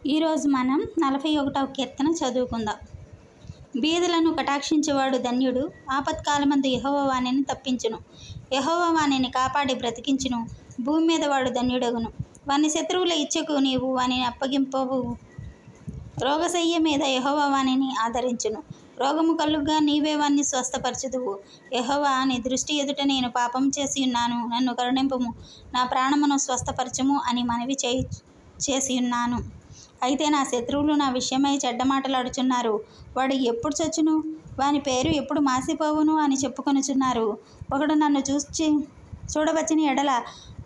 ఈరోజు మనం 41వ కీర్తన చదువుకుందాం. బీదలను కటాక్షించేవాడు ధన్యుడు. ఆపత్కాలమందు యెహోవా వానిని తప్పించును. యెహోవా వానిని కాపాడి బ్రతికించును. భూమి మీద వాడు ధన్యుడగును. వాని శత్రువుల ఇచ్చకు నీవు వానిని అప్పగింపవు. రోగశయ్య మీద యెహోవా వానిని ఆదరించును. రోగము కలుగ్గా నీవే వాన్ని స్వస్థపరచుదువు. యెహోవా, నీ దృష్టి ఎదుట నేను పాపం చేసి ఉన్నాను. నన్ను కరుణింపుము. నా ప్రాణమును స్వస్థపరచుము అని మనవి చేసి ఉన్నాను. అయితే నా శత్రువులు నా విషయమై చెడ్డ మాటలాడుచున్నారు. వాడు ఎప్పుడు చచ్చును? వాని పేరు ఎప్పుడు మాసిపోవును అని చెప్పుకొనుచున్నారు. ఒకడు నన్ను చూడవచ్చని ఎడల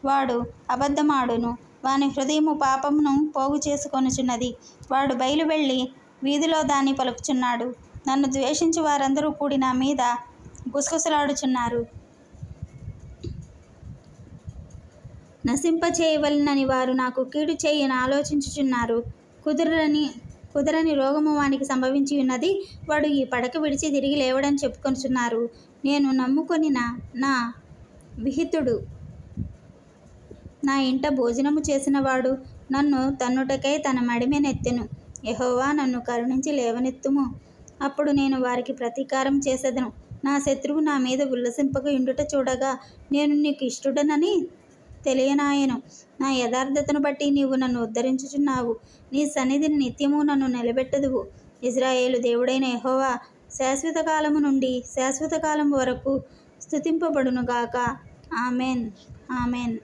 వాడు అబద్ధమాడును. వాని హృదయము పాపమును పోగు చేసుకొనుచున్నది. వాడు బయలు వెళ్ళి వీధిలో దాన్ని పలుకుచున్నాడు. నన్ను ద్వేషించి వారందరూ కూడి నా మీద గుసగుసలాడుచున్నారు. నశింపచేయవలెనని వారు నాకు కీడు చేయని ఆలోచించుచున్నారు. కుదరని రోగము వానికి సంభవించి ఉన్నది. వాడు ఈ పడక విడిచి తిరిగి లేవడని చెప్పుకొనుచున్నారు. నేను నమ్ముకొనిన నా విహితుడు నా ఇంట భోజనము చేసినవాడు నన్ను తన్నుటకై తన మడిమెనెత్తెను. యెహోవా, నన్ను కరుణించి లేవనెత్తుము. అప్పుడు నేను వారికి ప్రతీకారం చేసేదను. నా శత్రువు నా మీద ఉల్లసింపక ఉండుట చూడగా నేను నీకు ఇష్టుడనని తెలియనాయెను. నా యథార్థతను బట్టి నీవు నన్ను ఉద్ధరించుచున్నావు. నీ సన్నిధిని నిత్యము నన్ను నిలబెట్టదువు. ఇశ్రాయేలు దేవుడైన యెహోవా శాశ్వత కాలము నుండి శాశ్వత కాలం వరకు స్తుతింపబడునుగాక. ఆమెన్. ఆమెన్.